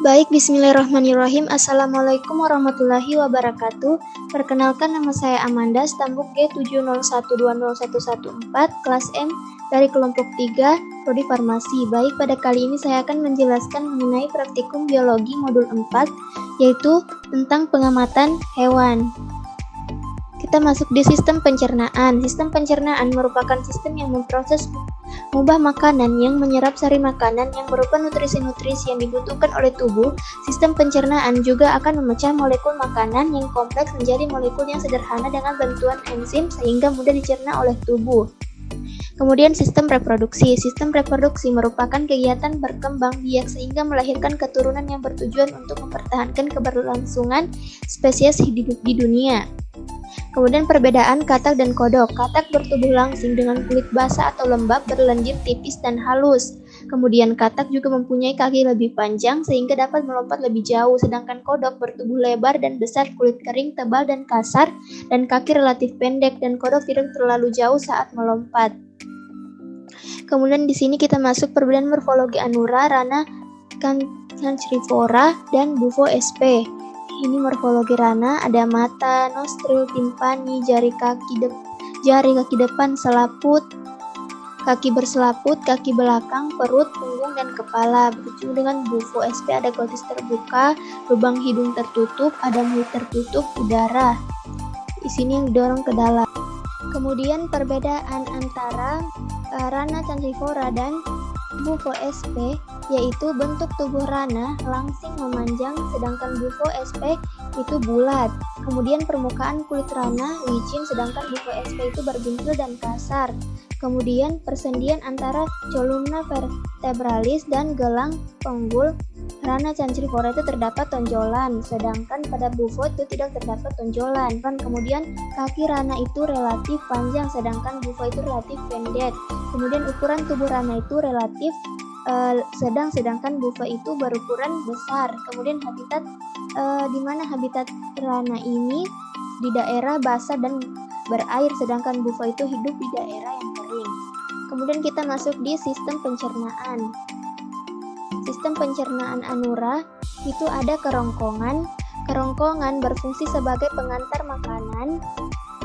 Baik, bismillahirrahmanirrahim. Assalamualaikum warahmatullahi wabarakatuh. Perkenalkan, nama saya Amanda, stambuk G701201114, kelas M dari kelompok 3, Prodi Farmasi. Baik, pada kali ini saya akan menjelaskan mengenai praktikum biologi modul 4, yaitu tentang pengamatan hewan. Kita masuk di sistem pencernaan. Sistem pencernaan merupakan sistem yang memproses mengubah makanan yang menyerap sari makanan yang berupa nutrisi-nutrisi yang dibutuhkan oleh tubuh. Sistem pencernaan juga akan memecah molekul makanan yang kompleks menjadi molekul yang sederhana dengan bantuan enzim sehingga mudah dicerna oleh tubuh. Kemudian sistem reproduksi. Sistem reproduksi merupakan kegiatan berkembang biak sehingga melahirkan keturunan yang bertujuan untuk mempertahankan keberlangsungan spesies hidup di dunia. Kemudian perbedaan katak dan kodok. Katak bertubuh langsing dengan kulit basah atau lembab, berlendir tipis dan halus. Kemudian katak juga mempunyai kaki lebih panjang sehingga dapat melompat lebih jauh, sedangkan kodok bertubuh lebar dan besar, kulit kering, tebal dan kasar, dan kaki relatif pendek, dan kodok tidak terlalu jauh saat melompat. Kemudian di sini kita masuk perbedaan morfologi Anura, Rana Cancrifera, dan Bufo sp. Ini morfologi rana, ada mata, nostril, timpani, jari kaki depan, selaput, kaki berselaput, kaki belakang, perut, punggung, dan kepala. Begitu dengan Bufo sp, ada glotis terbuka, lubang hidung tertutup, ada mulut tertutup, udara di sini yang didorong ke dalam. Kemudian perbedaan antara Rana Cancrifera dan Bufo sp yaitu bentuk tubuh rana langsing memanjang, sedangkan Bufo sp itu bulat. Kemudian permukaan kulit rana licin, sedangkan Bufo sp itu berbintil dan kasar. Kemudian persendian antara columna vertebralis dan gelang panggul Rana Cancrifera itu terdapat tonjolan, sedangkan pada Bufo itu tidak terdapat tonjolan. Kemudian kaki rana itu relatif panjang, sedangkan Bufo itu relatif pendek. Kemudian ukuran tubuh rana itu relatif sedang, sedangkan Bufo itu berukuran besar. Kemudian habitat di mana habitat rana ini di daerah basah dan berair, sedangkan Bufo itu hidup di daerah yang kering. Kemudian kita masuk di sistem pencernaan. Sistem pencernaan Anura itu ada kerongkongan. Kerongkongan berfungsi sebagai pengantar makanan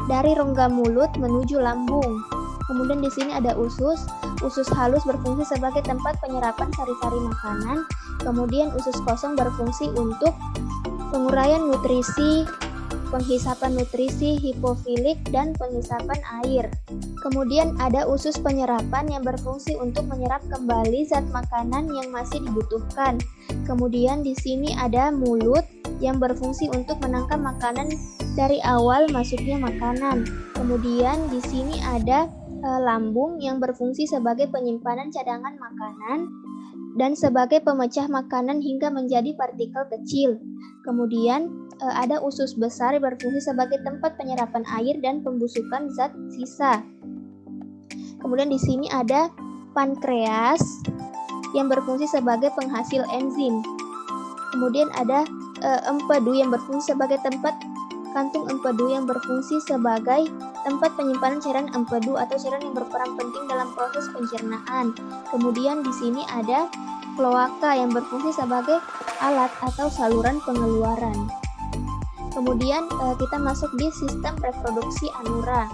dari rongga mulut menuju lambung. Kemudian di sini ada usus. Usus halus berfungsi sebagai tempat penyerapan sari-sari makanan. Kemudian usus kosong berfungsi untuk penguraian nutrisi, penghisapan nutrisi, hipofilik, dan penghisapan air. Kemudian ada usus penyerapan yang berfungsi untuk menyerap kembali zat makanan yang masih dibutuhkan. Kemudian di sini ada mulut yang berfungsi untuk menangkap makanan dari awal masuknya makanan. Kemudian di sini ada lambung yang berfungsi sebagai penyimpanan cadangan makanan dan sebagai pemecah makanan hingga menjadi partikel kecil. Kemudian ada usus besar yang berfungsi sebagai tempat penyerapan air dan pembusukan zat sisa. Kemudian di sini ada pankreas yang berfungsi sebagai penghasil enzim. Kemudian ada empedu yang berfungsi sebagai tempat kantung empedu yang berfungsi sebagai tempat penyimpanan cairan empedu atau cairan yang berperan penting dalam proses pencernaan. Kemudian di sini ada kloaka yang berfungsi sebagai alat atau saluran pengeluaran. Kemudian kita masuk di sistem reproduksi Anura.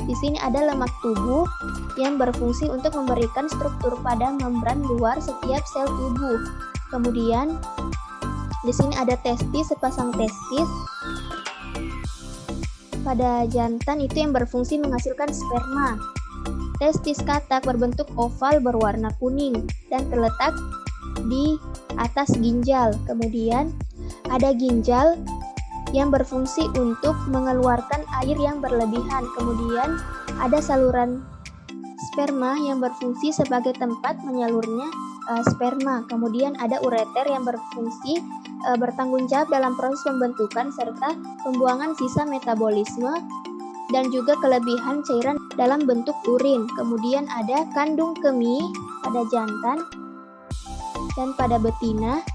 Di sini ada lemak tubuh yang berfungsi untuk memberikan struktur pada membran luar setiap sel tubuh. Kemudian di sini ada testis, sepasang testis pada jantan itu yang berfungsi menghasilkan sperma. Testis katak berbentuk oval berwarna kuning dan terletak di atas ginjal. Kemudian ada ginjal yang berfungsi untuk mengeluarkan air yang berlebihan. Kemudian ada saluran sperma yang berfungsi sebagai tempat menyalurnya sperma. Kemudian ada ureter yang berfungsi bertanggung jawab dalam proses pembentukan serta pembuangan sisa metabolisme dan juga kelebihan cairan dalam bentuk urin. Kemudian ada kandung kemih pada jantan dan pada betina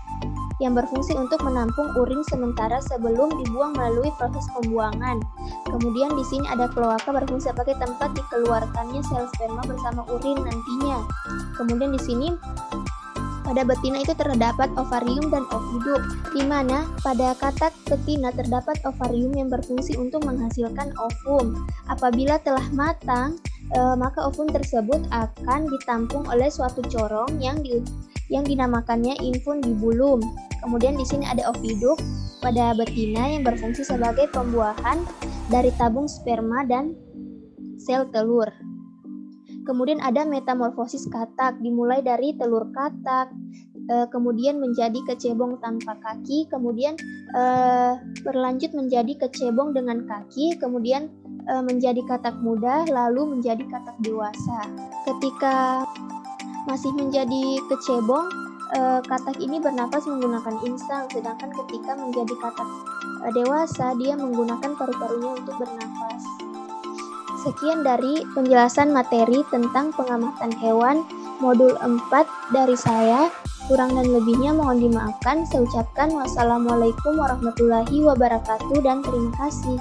yang berfungsi untuk menampung urin sementara sebelum dibuang melalui proses pembuangan. Kemudian di sini ada kloaka berfungsi sebagai tempat dikeluarkannya sel sperma bersama urin nantinya. Kemudian di sini Pada betina itu terdapat ovarium dan oviduk, di mana pada katak betina terdapat ovarium yang berfungsi untuk menghasilkan ovum. Apabila telah matang, maka ovum tersebut akan ditampung oleh suatu corong yang dinamakannya infundibulum. Kemudian di sini ada oviduk pada betina yang berfungsi sebagai pembuahan dari tabung sperma dan sel telur. Kemudian ada metamorfosis katak, dimulai dari telur katak, kemudian menjadi kecebong tanpa kaki, kemudian berlanjut menjadi kecebong dengan kaki, kemudian menjadi katak muda, lalu menjadi katak dewasa. Ketika masih menjadi kecebong, katak ini bernapas menggunakan insang, sedangkan ketika menjadi katak dewasa, dia menggunakan paru-parunya untuk bernapas. Sekian dari penjelasan materi tentang pengamatan hewan modul 4 dari saya. Kurang dan lebihnya mohon dimaafkan. Saya ucapkan wassalamualaikum warahmatullahi wabarakatuh dan terima kasih.